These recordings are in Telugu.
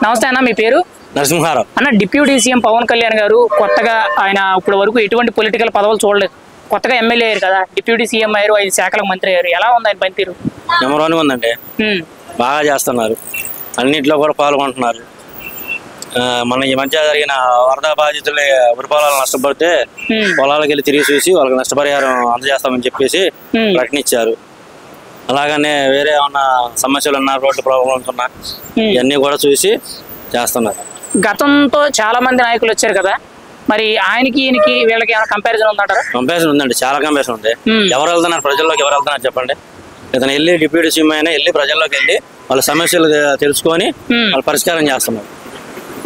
నమస్తే అన్న, మీ పేరు? నరసింహారావు అన్న, డిప్యూటీ సీఎం పవన్ కళ్యాణ్ గారు కొత్తగా ఆయన ఇప్పటి వరకు ఎటువంటి పొలిటికల్ పదవులు చూడలేదు. కొత్తగా ఎమ్మెల్యే అయ్యారు కదా, డిప్యూటీ సీఎం అయ్యారు, 5 శాఖలకు మంత్రి అయ్యారు. ఎలా ఉంది ఆయన పనితీరు? నెంబర్ 1 ఉందండి. బాగా చేస్తున్నారు, అన్నింటిలో కూడా పాల్గొంటున్నారు. మన ఈ మధ్య జరిగిన వరద బాధితులు పొలాలు నష్టపడితే పొలాలకు వెళ్ళి తిరిగి చూసి వాళ్ళకి నష్టపరిహారం అందజేస్తామని చెప్పేసి ప్రకటించారు. అలాగనే వేరే ఏమన్నా సమస్యలు ఉన్నా, రోడ్డు ప్రాబ్లమ్స్ ఉన్నా ఇవన్నీ కూడా చూసి చేస్తున్నారు. గతంతో చాలా మంది నాయకులు వచ్చారు కదా, మరి ఆయనకి ఈయనకి వీళ్ళకి ఏమైనా కంపారిజన్ ఉందంటారా? కంపారిజన్ ఉందండి, చాలా కంపారిజన్ ఉంది. ఎవరు వెళ్తున్నారు ప్రజల్లోకి, ఎవరు వెళ్తున్నారు చెప్పండి? ఇతను వెళ్ళి డిప్యూటీ సీఎం అయినా వెళ్ళి ప్రజల్లోకి వెళ్ళి వాళ్ళ సమస్యలు తెలుసుకొని వాళ్ళు పరిష్కారం చేస్తున్నారు.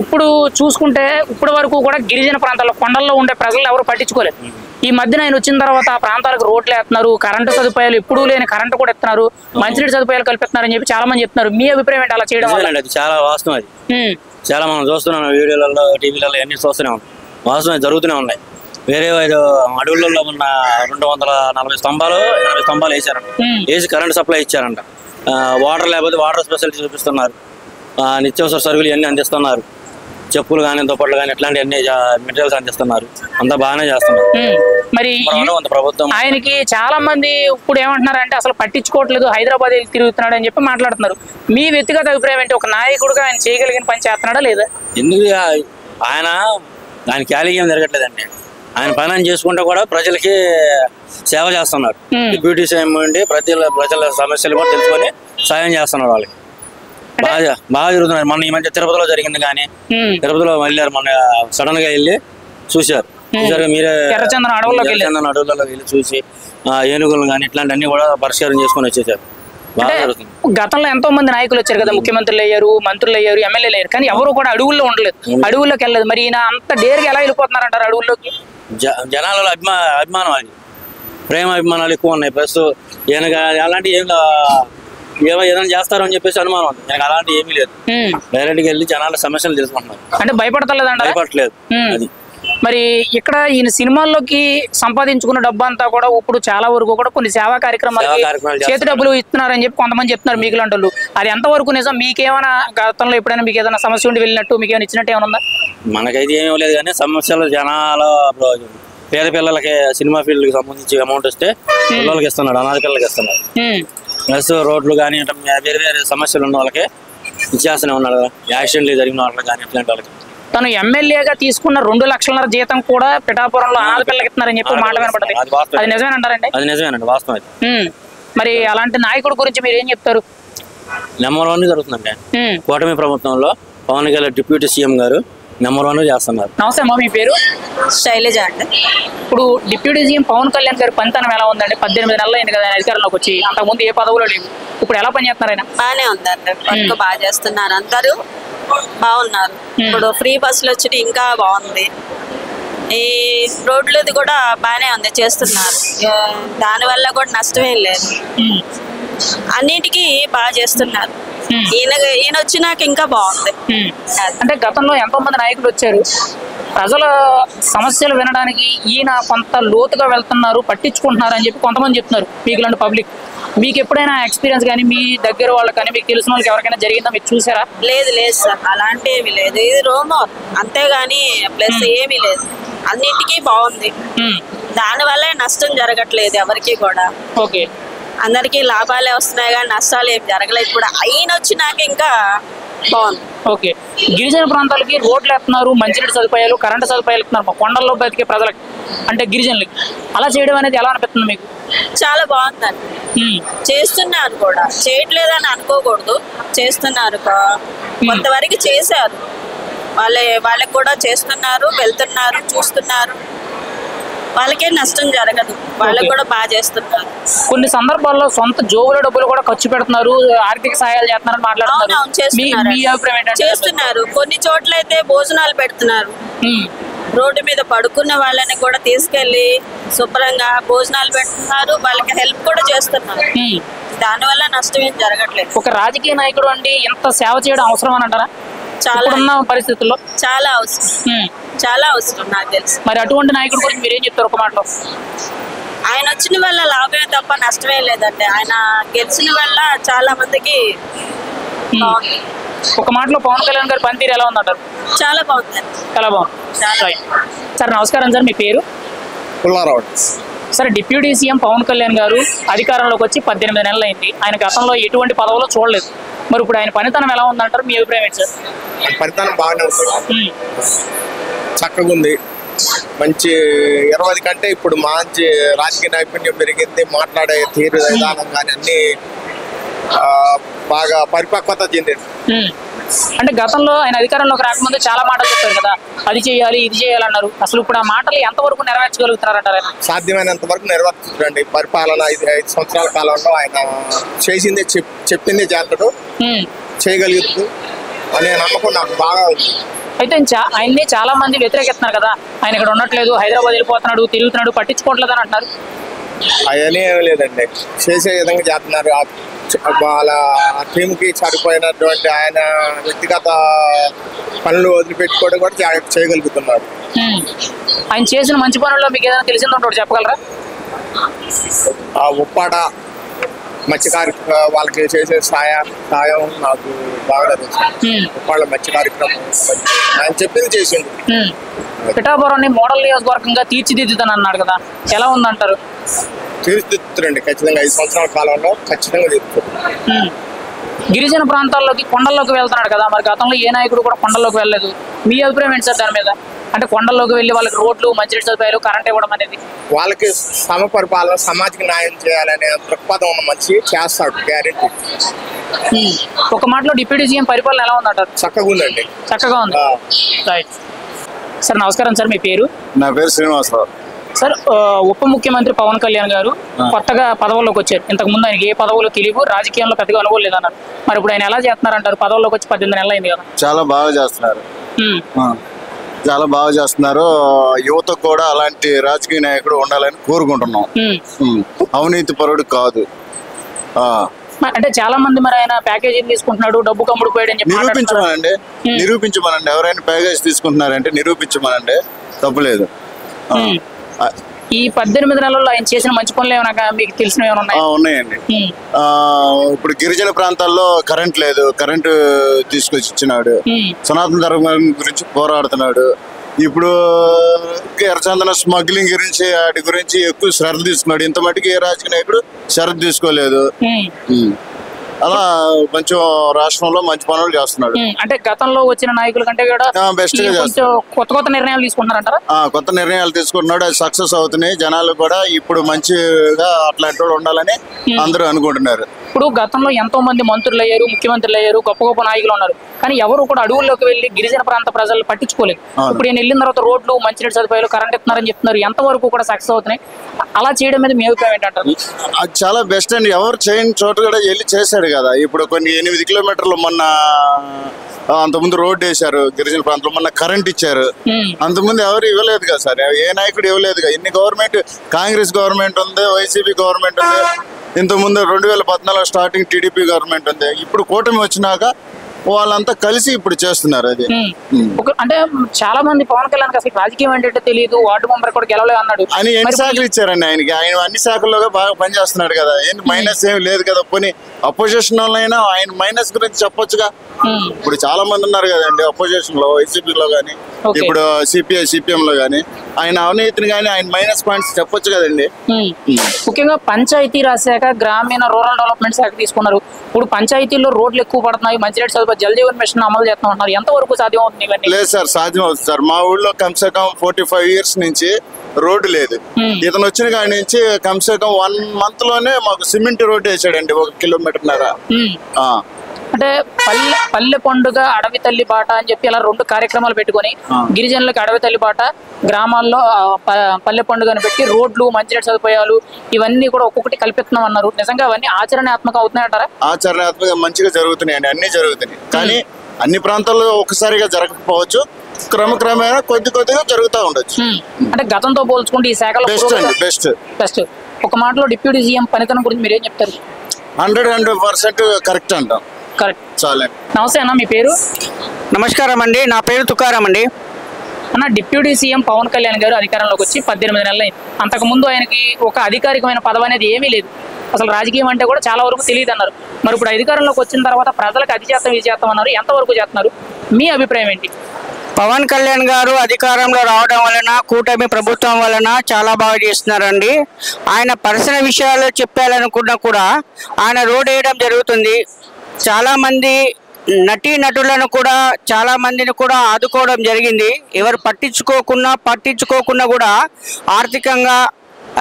ఇప్పుడు చూసుకుంటే ఇప్పటి వరకు కూడా గిరిజన ప్రాంతాల్లో, కొండల్లో ఉండే ప్రజలు ఎవరు పట్టించుకోలేదు. ఈ మధ్యన ఆయన వచ్చిన తర్వాత ఆ ప్రాంతాలకు రోడ్లు వేస్తున్నారు, కరెంటు సదుపాయాలు ఎప్పుడూ లేని కరెంటు కూడా ఇస్తున్నారు, మంచినీటి సదుపాయాలు కల్పిస్తున్నారు అని చెప్పి చాలా మంది చెప్తున్నారు. మీ అభిప్రాయం ఏంటి అలా చేయడం? అది చాలా వాస్తవం. అది చాలా మనం చూస్తున్నాం, వీడియోలలో టీవీలలో అన్ని చూస్తూనే ఉన్నాం. వాస్తవం జరుగుతూనే ఉన్నాయి. వేరే అడవులలో ఉన్న 240 స్తంభాలు 80 స్తంభాలు వేసారంట, వేసి కరెంట్ సప్లై ఇచ్చారంట. వాటర్ లేకపోతే వాటర్ స్పెషాలిటీ చూపిస్తున్నారు, నిత్యావసర సరుకులు ఇవన్నీ అందిస్తున్నారు, చెప్పులు కానీ దుప్పట్లు కానీ ఇట్లాంటి అన్ని మెటీరియల్స్ అందిస్తున్నారు. అంతా బాగానే చేస్తున్నారు. మరి ప్రభుత్వం ఆయనకి చాలా మంది ఇప్పుడు ఏమంటున్నారంటే అసలు పట్టించుకోవట్లేదు, హైదరాబాద్ వెళ్ళి తిరుగుతున్నాడు అని చెప్పి మాట్లాడుతున్నారు. మీ వ్యక్తిగత అభిప్రాయం ఏంటి? ఒక నాయకుడుగా ఆయన చేయగలిగిన పని చేస్తున్నాడా లేదా? ఎందుకు ఆయన దాని ఖాళీగా ఏం జరగట్లేదండి. ఆయన పని చేసుకుంటే కూడా ప్రజలకి సేవ చేస్తున్నారు. డిప్యూటీ సీఎం ఉండి ప్రజల సమస్యలు కూడా తెలుసుకొని సాయం చేస్తున్నారు. వాళ్ళకి బాగా జరుగుతున్నారు. మొన్న ఈ మధ్య తిరుపతిలో జరిగింది, కానీ తిరుపతిలో వెళ్ళారు, మొన్న సడన్ గా వెళ్ళి చూశారు. మీరే ఎర్రచందనం అడవులలో వెళ్ళి చూసి ఏనుగులు కానీ ఇట్లాంటి అన్ని కూడా పరిష్కారం చేసుకొని వచ్చేసారు. బాగా జరుగుతుంది. గతంలో ఎంతో మంది నాయకులు వచ్చారు కదా, ముఖ్యమంత్రులు అయ్యారు, మంత్రులు అయ్యారు, ఎమ్మెల్యేలు అయ్యారు, కానీ ఎవరు కూడా అడవుల్లో ఉండలేదు, అడవుల్లోకి వెళ్ళలేదు. మరి ఈయన అంత డేర్గా ఎలా వెళ్ళిపోతున్నారంటారు అడవుల్లోకి? జనాలలో అభిమానం, అది ప్రేమ అభిమానాలు ఎక్కువ ఉన్నాయి. ప్లస్ ఈయన అలాంటి ఏదైనా చేస్తారు అని చెప్పేసి అనుమానం ఉంది. నాకు అలాంటి ఏమీ లేదు. డైరెక్ట్ గా వెళ్ళి జనాల సమస్యలు తెలుసుకుంటున్నారు. అంటే భయపడతలేదంట? భయపడలేదు. అది మరి ఇక్కడ ఈయన సినిమాల్లోకి సంపాదించుకున్న డబ్బు అంతా కూడా ఇప్పుడు చాలా వరకు కూడా కొన్ని సేవా కార్యక్రమాలు చేతి డబ్బులు ఇస్తున్నారని చెప్పి కొంతమంది చెప్తున్నారు, మీకులాంటి వాళ్ళు. అది ఎంతవరకు నిజం? మీకేమైనా గతంలో ఎప్పుడైనా మీకు ఏదైనా సమస్య ఉండి వెళ్ళినట్టు మీకు ఏమైనా ఇచ్చినట్టు ఏమైనా ఉందా? మనకైతే ఏమీ లేదు, కానీ సమస్యలు జనాల పేద పిల్లలకి సినిమా ఫీల్డ్ కి సంబంధించి అమౌంట్ వస్తే పిల్లలకి ఇస్తున్నాడు, అనాథ పిల్లలకి ఇస్తున్నాడు. ప్లస్ రోడ్లు కానీ వేరే వేరే సమస్యలు ఉన్న వాళ్ళకి ఇచ్చేస్తూనే ఉన్నాడు. యాక్సిడెంట్లు జరిగిన వాళ్ళకి కానీ ఇట్లాంటి వాళ్ళకి. తను ఎమ్మెల్యేగా తీసుకున్న 2 లక్షల జీతం కూడా పిఠాపురంలో అనాథ పిల్లలకి ఇస్తున్నారని చెప్పి మాట వినపడుతుంది. అది నిజమేనంటారండి? అది నిజమేనండి, వాస్తవం. మరి అలాంటి నాయకుడి గురించి మీరు ఏం చెప్తారు? నెంబర్ 1 జరుగుతుందండి. కూటమి ప్రభుత్వంలో పవన్ కళ్యాణ్ డిప్యూటీ సీఎం గారు నెంబర్ 1 చేస్తున్నారు. నమస్తే అమ్మా, మీ పేరు? శైలజ అండి. ఇప్పుడు డిప్యూటీ సీఎం పవన్ కళ్యాణ్ గారి పనితనం ఎలా ఉందండి? 18 నెలలు అయింది కదా అధికారంలోకి వచ్చి, అంతకుముందు ఏ పదవులో లేవు, ఇప్పుడు ఎలా పనిచేస్తున్నారు ఆయన? బాగానే ఉందండి, వర్క్ బాగా చేస్తున్నారు, అందరూ బాగున్నారు. ఇప్పుడు ఫ్రీ బస్సులు వచ్చి ఇంకా బాగుంది. ఈ రోడ్లది కూడా బాగానే ఉంది, చేస్తున్నారు. దానివల్ల కూడా నష్టమేం లేదు, అన్నిటికీ బాగా చేస్తున్నారు. ఈయన వచ్చినాక ఇంకా బాగుంది. అంటే గతంలో ఎంతో మంది నాయకులు వచ్చారు, ప్రజల సమస్యలు వినడానికి ఈయన కొంత లోతుగా వెళ్తున్నారు, పట్టించుకుంటున్నారు అని చెప్పి కొంతమంది చెప్తున్నారు, మీకులాంటి పబ్లిక్. మీకు ఎప్పుడైనా ఎక్స్పీరియన్స్ కానీ మీ దగ్గర వాళ్ళకి కానీ మీకు తెలిసిన వాళ్ళకి ఎవరికైనా జరిగిందా? మీరు చూసారా? లేదు లేదు సార్, అలాంటి ఏమీ లేదు. ఇది రోమోర్ అంతేగాని ప్లస్ ఏమీ లేదు, అన్నిటికీ బాగుంది. దానివల్లే నష్టం జరగట్లేదు ఎవరికి కూడా. ఓకే, అందరికీ లాభాలే వస్తున్నాయి కానీ నష్టాలు ఏం జరగలేదు. ఇప్పుడు అయిన వచ్చినాక ఇంకా బాగుంది. ఓకే, గిరిజన ప్రాంతాలకి రోడ్లు వేస్తున్నారు, మంచినీటి సదుపాయాలు, కరెంటు సదుపాయాలు ఇస్తున్నారు మా కొండల్లో బతికే ప్రజలకి, అంటే గిరిజనులకి. అలా చేయడం అనేది ఎలా అనిపిస్తుంది మీకు? చాలా బాగుందండి, చేస్తున్నారు కూడా, చేయట్లేదని అనుకోకూడదు, చేస్తున్నారు. కొంతవరకు చేశారు, వాళ్ళకి కూడా చేస్తున్నారు, వెళ్తున్నారు, చూస్తున్నారు, వాళ్ళకే నష్టం జరగదు, వాళ్ళకి కూడా బాగా చేస్తున్నారు. కొన్ని సందర్భాల్లో సొంత జోబుల డబ్బులు కూడా ఖర్చు పెడుతున్నారు, ఆర్థిక సహాయాలు చేస్తున్నారని మాట్లాడుతున్నారు. చేస్తున్నారు. కొన్ని చోట్ల అయితే భోజనాలు పెడుతున్నారు, రోడ్డు మీద పడుకున్న వాళ్ళని కూడా తీసుకెళ్లి శుభ్రంగా భోజనాలు పెడుతున్నారు, వాళ్ళకి హెల్ప్ కూడా చేస్తున్నారు. దానివల్ల నష్టం ఏం జరగట్లేదు. ఒక రాజకీయ నాయకుడు అండి ఇంత సేవ చేయడం అవసరం అని అంటారా? చాలా ఉన్న పరిస్థితుల్లో చాలా అవసరం, చాలా అవసరం నాకు తెలుసు. మరి అటువంటి నాయకుడి గురించి మీరేం చెప్తారు ఒక మాటలో? ఆయన వచ్చిన వల్ల లాభమే తప్ప నష్టమే లేదండి. ఆయన గెలిచిన వల్ల చాలా మందికి ఒక మాటలో పవన్ కళ్యాణ్ గారి పనితీరు ఎలా ఉందంటారు? చాలా బాగుంది. చాలా బాగుంది. సార్ నమస్కారం సార్, మీ పేరు? Pullarao. Sir, deputy CM Pawan Kalyan గారు అధికారంలోకి వచ్చి 18 నెలలు అయింది. ఆయన గతంలో ఎటువంటి పదవులో చూడలేదు. మరి ఇప్పుడు ఆయన పనితనం ఎలా ఉందంటారు? మీ అభిప్రాయం ఏంటి సార్? పనితనం బాగానే ఉంది, చక్కగా ఉంది. మంచి 20 కంటే ఇప్పుడు మంచి రాజకీయ నైపుణ్యం పెరిగింది. మాట్లాడే తీరు విధానం కానీ అన్ని బాగా పరిపక్వత చెందింది. అంటే గతంలో ఆయన అధికారంలోకి రాకముందు చాలా మాటలు చెప్పారు కదా, అది చేయాలి ఇది చేయాలి అన్నారు. అసలు ఇప్పుడు ఆ మాటలు ఎంతవరకు నెరవేర్చగలుగుతున్నారంటారు? సాధ్యమైనంత వరకు నెరవేర్చుండి. పరిపాలన 5 సంవత్సరాల కాలంలో ఆయన చేసింది చెప్పింది చేస్తాడు, చేయగలుగుతూ అనే నమ్మకం నాకు బాగా ఉంది. అయితే ఆయన్ని చాలా మంది వ్యతిరేకిస్తున్నారు కదా, ఆయన ఇక్కడ ఉండట్లేదు, హైదరాబాద్ వెళ్ళిపోతున్నాడు, తిరుగుతున్నాడు, పట్టించుకోవట్లేదు అని అంటున్నారు. అవన్నీ ఏమీ లేదండి, చేసే విధంగా చేస్తున్నారు. వాళ్ళ టీంకి సరిపోయినటువంటి ఆయన వ్యక్తిగత పనులు వదిలిపెట్టుకోవడం కూడా చేయగలుగుతున్నారు. ఆయన చేసిన మంచి పనుల్లో మీకు ఏదైనా తెలిసిందో చెప్పగలరా? ఆ ఉప్పాడ మత్స్య వాళ్ళకి చేసే సాయం నాకు బాగా తెలుసు. ఉప్పాడ మత్స్య కార్యక్రమం ఆయన చెప్పింది చేసింది. పిఠాపురాన్ని మోడల్ నియోజకవర్గంగా తీర్చిదిద్దుతాను అన్నాడు కదా, ఎలా ఉందంటారు? తీర్చిదిద్దుతారండి ఖచ్చితంగా. 5 సంవత్సరాల కాలంలో ఖచ్చితంగా తీర్చిదిద్దుతారు. గిరిజన ప్రాంతాల్లోకి కొండల్లోకి వెళ్తున్నాడు కదా, మరి గతంలో ఏ నాయకుడు కూడా కొండల్లోకి వెళ్ళలేదు. మీ అభిప్రాయం ఏంటి సార్ దాని మీద? అంటే కొండల్లోకి వెళ్ళి వాళ్ళకి రోడ్లు, మంచినీటి సదుపాయాలు, కరెంట్ ఇవ్వడం అనేది. వాళ్ళకి సమపరిపాలన, సమాజానికి న్యాయం చేయాలనే దృక్పథం ఉన్న మనిషి చేస్తాడు, గ్యారెంటీ. ఒక మాటలో డిప్యూటీ సీఎం పరిపాలన ఎలా ఉందంటారు? చక్కగా ఉందండి. చక్కగా ఉంది. రైట్. సార్ నమస్కారం సార్, మీ పేరు? నా పేరు శ్రీనివాసరావు. సార్, ఉప ముఖ్యమంత్రి పవన్ కళ్యాణ్ గారు కొత్తగా పదవుల్లోకి వచ్చారు. ఇంతకు ముందు ఆయనకి ఏ పదవులు తెలియవు, రాజకీయంలో పెద్దగా అనుభవం లేదన్నారు. మరి ఇప్పుడు ఆయన ఎలా చేస్తున్నారంటారు? పదవుల్లోకి వచ్చి 18 నెలలు అయింది కదా. చాలా బాగా చేస్తున్నారు, చాలా బాగా చేస్తున్నారు. యువతకు కూడా అలాంటి రాజకీయ నాయకుడు ఉండాలని కోరుకుంటున్నాం. అవినీతి పరుడు కాదు. అంటే చాలా మంది మరి ఆయన ప్యాకేజీని తీసుకుంటున్నాడు, డబ్బు కమ్ముడు పోయాడని చెప్పి నిరూపించమనండి. ఎవరైనా ప్యాకేజ్ తీసుకుంటున్నారంటే నిరూపించమనండి, తప్పులేదు. ఈ 18 నెలల్లో ఆయన చేసిన మంచి పనులు ఏమైనా మీకు తెలిసినవి ఏమైనా ఉన్నాయా? ఉన్నాయండి. ఇప్పుడు గిరిజన ప్రాంతాల్లో కరెంట్ లేదు, కరెంటు తీసుకొచ్చి ఇచ్చినాడు. సనాతన ధర్మం గురించి పోరాడుతున్నాడు. ఇప్పుడు ఎర్రచందన స్మగ్లింగ్ గురించి వాటి గురించి ఎక్కువ శ్రద్ధ తీసుకున్నాడు. ఇంత మటుకు ఏ రాజకీయ నాయకుడు శ్రద్ధ తీసుకోలేదు. అలా కొంచెం రాష్ట్రంలో మంచి పనులు చేస్తున్నాడు. అంటే గతంలో వచ్చిన నాయకుల కంటే కూడా బెస్ట్ గా కొత్త నిర్ణయాలు తీసుకుంటున్నారంటారా? కొత్త నిర్ణయాలు తీసుకుంటున్నాడు, అది సక్సెస్ అవుతున్నాయి. జనాలు కూడా ఇప్పుడు మంచిగా అట్లాంటి వాళ్ళు ఉండాలని అందరూ అనుకుంటున్నారు. ఇప్పుడు గతంలో ఎంతో మంది మంత్రులు అయ్యారు, ముఖ్యమంత్రులు అయ్యారు, గొప్ప గొప్ప నాయకులు ఉన్నారు. కానీ ఎవరు కూడా అడవుల్లోకి వెళ్లి గిరిజన ప్రాంత ప్రజలు పట్టించుకోలేదు. ఇప్పుడు నేను వెళ్ళిన తర్వాత రోడ్లు, మంచినీటి సదుపాయాలు, కరెంట్ ఇస్తున్నారని చెప్తున్నారు. ఎంతవరకు కూడా సక్సెస్ అవుతున్నాయి? అలా చేయడం మీద మీ అభిప్రాయం ఏంటంటారు? అది చాలా బెస్ట్ అండి. ఎవరు చేయని చోట కూడా వెళ్ళి చేశాడు కదా. ఇప్పుడు కొన్ని 8 కిలోమీటర్లు మొన్న అంతకుముందు రోడ్డు వేశారు గిరిజన ప్రాంతంలో, మొన్న కరెంట్ ఇచ్చారు. అంతకుముందు ఎవరు ఇవ్వలేదు కదా సార్, ఏ నాయకుడు ఇవ్వలేదు కదా. ఇన్ని గవర్నమెంట్, కాంగ్రెస్ గవర్నమెంట్ ఉంది, వైసీపీ గవర్నమెంట్ ఉంది, ఇంతకుముందు 2014 స్టార్టింగ్ టీడీపీ గవర్నమెంట్ ఉంది. ఇప్పుడు కూటమి వచ్చినాక వాళ్ళంతా కలిసి ఇప్పుడు చేస్తున్నారు. అది అంటే చాలా మంది పవన్ కళ్యాణ్ అసలు రాజకీయం ఏంటంటే తెలియదు, వార్డు మెంబర్ కూడా గెలవలేదు అన్నాడు. అని ఎన్ని శాఖలు ఇచ్చారండి ఆయనకి? ఆయన అన్ని శాఖల్లో బాగా పనిచేస్తున్నాడు కదా, ఏం మైనస్ ఏమి లేదు కదా. పోనీ అపోజిషన్ వాళ్ళైనా ఆయన మైనస్ గురించి చెప్పొచ్చుగా. ఇప్పుడు చాలా మంది ఉన్నారు కదండి అపోజిషన్ లో, వైసీపీలో గానీ, ఇప్పుడు సిపిఐ సిపిఎం లో గానీ ఆయన అవినీతిని కానీ ఆయన మైనస్ పాయింట్స్ చెప్పొచ్చు కదండి. ముఖ్యంగా పంచాయతీ-రాజ్ శాఖ, గ్రామీణ రూరల్ డెవలప్మెంట్ శాఖ తీసుకున్నారు. ఇప్పుడు పంచాయతీల్లో రోడ్లు ఎక్కువ పడుతున్నాయి, మంచినీటి సదుపాయం, జల్ జీవన్ మిషన్ అమలు చేస్తున్నారు. ఎంతవరకు సాధ్యం అవుతుంది ఇవన్నీ? లేదు సార్, సాధ్యం అవుతుంది సార్. మా ఊళ్ళో కమ్సే-కమ్ 45 years నుంచి రోడ్డు లేదు. ఇతను వచ్చిన కాడి నుంచి కమ్సే-కమ్ 1 month లోనే మాకు సిమెంట్ రోడ్డు వేసాడండి, 1 కిలోమీటర్న్నర. అంటే పల్లె పండుగ, అడవి తల్లి బాట అని చెప్పి ఇలా 2 కార్యక్రమాలు పెట్టుకొని గిరిజనులకు అడవి తల్లి బాట, గ్రామాల్లో పల్లె పండుగను పెట్టి రోడ్లు, మంచినీటి సదుపాయాలు ఇవన్నీ కూడా ఒక్కొక్కటి కల్పిస్తున్నాం అన్నారు. నిజంగా అవన్నీ ఆచరణాత్మకం అవుతున్నాయంటారా? ఆచరణాత్మకంగా మంచిగా జరుగుతున్నాయండి, అన్ని జరుగుతున్నాయి. కానీ అన్ని ప్రాంతాల్లో ఒకసారిగా జరగకపోవచ్చు, క్రమక్రమేణా కొద్దిగా జరుగుతూ ఉండొచ్చు. అంటే గతంతో పోల్చుకుంటే ఈ శాఖలో బెస్ట్. ఒక మాటలో డిప్యూటీ సీఎం పనితనం గురించి మీరు ఏం చెప్తారు? 100% కరెక్ట్ అంటాం. కరెక్ట్. చాలే. నమస్తే అన్న, మీ పేరు? నమస్కారం అండి, నా పేరు తుకారాం అండి. అన్న, డిప్యూటీ సీఎం పవన్ కళ్యాణ్ గారు అధికారంలోకి వచ్చి 18 నెలలు అయింది. అంతకుముందు ఆయనకి ఒక అధికారికమైన పదవి అనేది ఏమీ లేదు, అసలు రాజకీయం అంటే కూడా చాలా వరకు తెలియదు అన్నారు. మరి ఇప్పుడు అధికారంలోకి వచ్చిన తర్వాత ప్రజలకు అది చేస్తాం ఇది చేస్తాం అన్నారు, ఎంతవరకు చేస్తున్నారు? మీ అభిప్రాయం ఏంటి? పవన్ కళ్యాణ్ గారు అధికారంలో రావడం వలన, కూటమి ప్రభుత్వం వలన చాలా బాగా చేస్తున్నారండి. ఆయన పర్సనల్ విషయాలు చెప్పాలనుకున్నా కూడా ఆయన రోడ్ వేయడం జరుగుతుంది. చాలా మంది నటులను కూడా చాలా మందిని కూడా ఆదుకోవడం జరిగింది. ఎవరు పట్టించుకోకుండా కూడా ఆర్థికంగా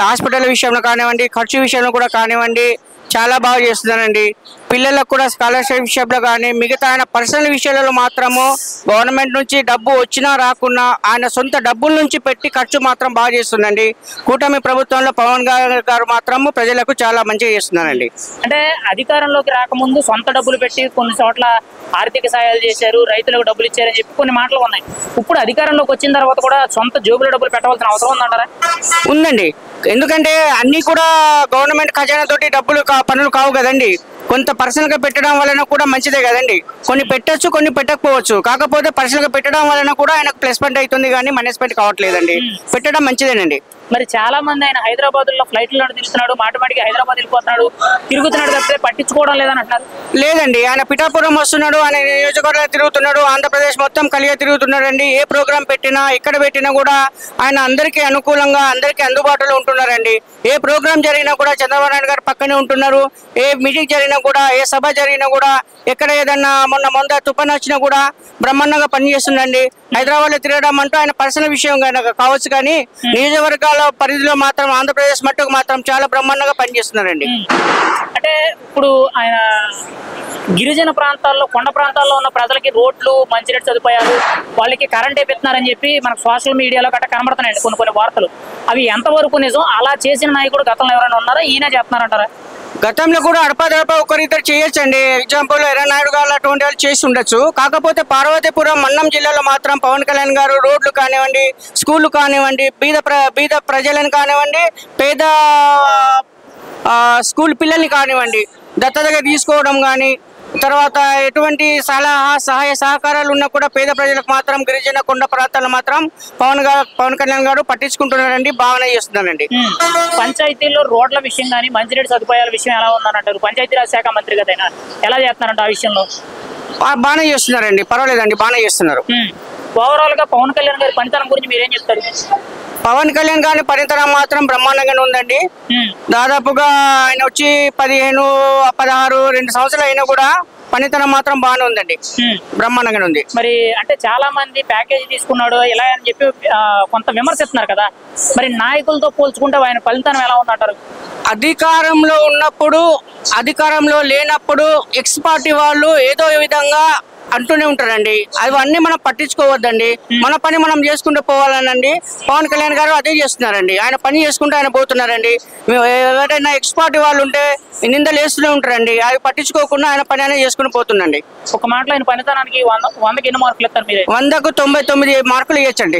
హాస్పిటల్ విషయంలో కానివ్వండి, ఖర్చు విషయంలో కూడా కానివ్వండి చాలా బాగా చేస్తున్నారండి. పిల్లలకు కూడా స్కాలర్షిప్ విషయంలో కానీ మిగతా ఆయన పర్సనల్ విషయాలలో మాత్రము గవర్నమెంట్ నుంచి డబ్బు వచ్చినా రాకున్నా ఆయన సొంత డబ్బుల నుంచి పెట్టి ఖర్చు మాత్రం బాగా చేస్తుందండి. కూటమి ప్రభుత్వంలో పవన్ గారు మాత్రము ప్రజలకు చాలా మంచిగా చేస్తున్నారండి. అంటే అధికారంలోకి రాకముందు సొంత డబ్బులు పెట్టి కొన్ని చోట్ల ఆర్థిక సాయాలు చేశారు, రైతులకు డబ్బులు ఇచ్చారని చెప్పి కొన్ని మాటలు ఉన్నాయి. ఇప్పుడు అధికారంలోకి వచ్చిన తర్వాత కూడా సొంత జోబులో డబ్బులు పెట్టవలసిన అవసరం ఉందంటారా? ఉందండి. ఎందుకంటే అన్ని కూడా గవర్నమెంట్ ఖజానా తోటి డబ్బులు పనులు కావు కదండి. కొంత పర్సనల్ గా పెట్టడం వలన కూడా మంచిదే కదండి. కొన్ని పెట్టచ్చు, కొన్ని పెట్టకపోవచ్చు. కాకపోతే పర్సనల్ గా పెట్టడం వలన కూడా ఆయనకు ప్లస్ పాయింట్ అవుతుంది, కానీ మైనస్ పాయింట్ కావట్లేదండి. పెట్టడం మంచిదేనండి. మరి చాలా మంది ఆయన హైదరాబాద్ లో ఫ్లైట్లో తిరుగుతున్నాడు, మాటిమాటికి హైదరాబాద్ వెళ్ళిపోతున్నాడు, తిరుగుతున్నాడు తప్పితే పట్టించుకోవడం లేదని అంటున్నారు. లేదండి, ఆయన పిఠాపురం వస్తున్నాడు, ఆయన నియోజకవర్గంలో తిరుగుతున్నాడు, ఆంధ్రప్రదేశ్ మొత్తం కలిగే తిరుగుతున్నాడు అండి. ఏ ప్రోగ్రాం పెట్టినా ఎక్కడ పెట్టినా కూడా ఆయన అందరికీ అనుకూలంగా అందరికీ అందుబాటులో ఉంటున్నారండి. ఏ ప్రోగ్రాం జరిగినా కూడా చంద్రబాబు నాయుడు గారు పక్కనే ఉంటున్నారు. ఏ మీటింగ్ జరిగినా కూడా, ఏ సభ జరిగినా కూడా, ఎక్కడ ఏదన్నా మొన్న తుఫాను వచ్చినా కూడా బ్రహ్మాండంగా పనిచేస్తుందండి. హైదరాబాద్ లో తిరగడం అంటూ ఆయన పర్సనల్ విషయం కావచ్చు, కానీ నియోజకవర్గాల పరిధిలో మాత్రం ఆంధ్రప్రదేశ్ మట్టుకు మాత్రం చాలా బ్రహ్మాండంగా పనిచేస్తున్నారండి. అంటే ఇప్పుడు ఆయన గిరిజన ప్రాంతాల్లో, కొండ ప్రాంతాల్లో ఉన్న ప్రజలకి రోడ్లు, మంచినీటి సదుపాయాలు, వాళ్ళకి కరెంట్ వేపిస్తున్నారని చెప్పి మనకు సోషల్ మీడియాలో గట్రా కనబడుతున్నాయండి కొన్ని వార్తలు. అవి ఎంతవరకు నిజం? అలా చేసిన నాయకుడు గతంలో ఎవరైనా ఉన్నారా? ఈయన చేస్తున్నారంటారా? గతంలో కూడా అడపాదడప ఒకరిద్దరు చేయొచ్చండి. ఎగ్జాంపుల్ ఎర్రనాయుడు గారు అటువంటి వాళ్ళు చేసి ఉండొచ్చు. కాకపోతే పార్వతీపురం మన్నం జిల్లాలో మాత్రం పవన్ కళ్యాణ్ గారు రోడ్లు కానివ్వండి, స్కూళ్ళు కానివ్వండి, బీద ప్రజలను కానివ్వండి, పేద స్కూల్ పిల్లల్ని కానివ్వండి దత్తతగా తీసుకోవడం కానీ, తర్వాత ఎటువంటి సహాయ సహకారాలు ఉన్నా కూడా పేద ప్రజలకు మాత్రం, గిరిజన కొండ ప్రాంతాలు మాత్రం పవన్ కళ్యాణ్ గారు పట్టించుకుంటున్నారండి, బాగానే చేస్తున్నారండి. పంచాయతీల్లో రోడ్ల విషయం కానీ, మంచినీటి సదుపాయాల విషయం ఎలా ఉందని అంటారు? పంచాయతీరాజ్ శాఖ మంత్రి కదా ఎలా చేస్తున్నారంట ఆ విషయంలో? బాగానే చేస్తున్నారండి, పర్వాలేదండి, బాగానే చేస్తున్నారు. ఓవరాల్ గా పవన్ కళ్యాణ్ గారి పనితనం గురించి మీరేం చెప్తారు? పవన్ కళ్యాణ్ గారి పనితనం మాత్రం బ్రహ్మాండంగానే ఉందండి. దాదాపుగా ఆయన వచ్చి 2 సంవత్సరాలు అయినా కూడా పనితనం మాత్రం బాగానే ఉందండి, బ్రహ్మాండంగానే ఉంది. మరి అంటే చాలా మంది ప్యాకేజీ తీసుకున్నాడు ఇలా అని చెప్పి కొంత విమర్శిస్తున్నారు కదా, మరి నాయకులతో పోల్చుకుంటే ఆయన పనితనం ఎలా ఉందంటారు? అధికారంలో ఉన్నప్పుడు, అధికారంలో లేనప్పుడు ఎక్స్ పార్టీ వాళ్ళు ఏదో విధంగా అంటూనే ఉంటారండి. అవన్నీ మనం పట్టించుకోవద్దండి. మన పని మనం చేసుకుంటూ పోవాలనండి. పవన్ కళ్యాణ్ గారు అదే చేస్తున్నారండి. ఆయన పని చేసుకుంటూ ఆయన పోతున్నారండి. ఎవరైనా ఎక్స్ పార్టీ వాళ్ళు ఉంటే నిందలు వేస్తూనే ఉంటారండి. అవి పట్టించుకోకుండా ఆయన పని అనేది చేసుకుని పోతుందండి. ఒక మాటలో ఆయన పనితనానికి 100కి ఎన్ని మార్కులు ఇస్తారు? మీరు 100కు 99 మార్కులు ఇవ్వచ్చండి.